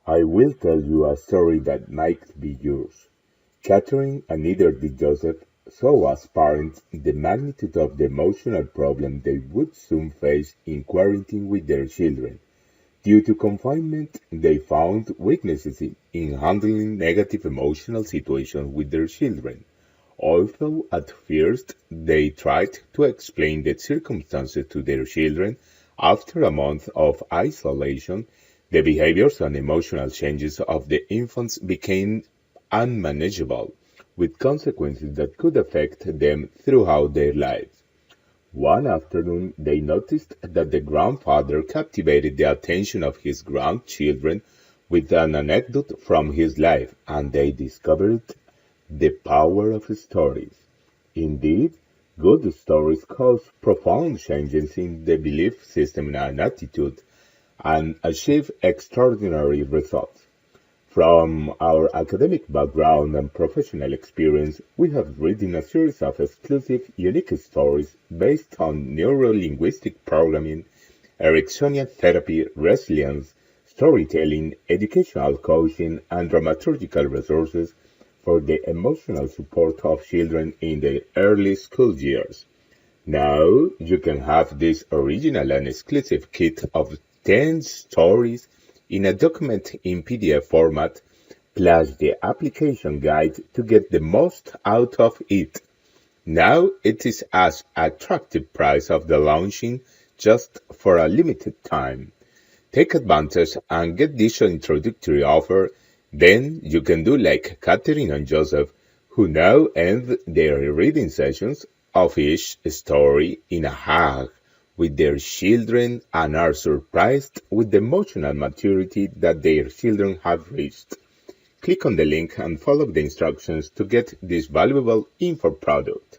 I will tell you a story that might be yours. Catherine and neither did Joseph saw as parents the magnitude of the emotional problem they would soon face in quarantine with their children. Due to confinement, they found weaknesses in handling negative emotional situations with their children. Although at first they tried to explain the circumstances to their children, after a month of isolation, the behaviors and emotional changes of the infants became unmanageable, with consequences that could affect them throughout their lives. One afternoon, they noticed that the grandfather captivated the attention of his grandchildren with an anecdote from his life, and they discovered the power of stories. Indeed, good stories cause profound changes in the belief system and attitude and achieve extraordinary results. From our academic background and professional experience, we have written a series of exclusive, unique stories based on neuro-linguistic programming, Ericksonian therapy, resilience, storytelling, educational coaching, and dramaturgical resources for the emotional support of children in their early school years. Now you can have this original and exclusive kit of 10 stories in a document in PDF format, plus the application guide to get the most out of it. Now it is at attractive price of the launching just for a limited time. Take advantage and get this introductory offer. Then you can do like Catherine and Joseph, who now end their reading sessions of each story in a hug with their children and are surprised with the emotional maturity that their children have reached. Click on the link and follow the instructions to get this valuable info product.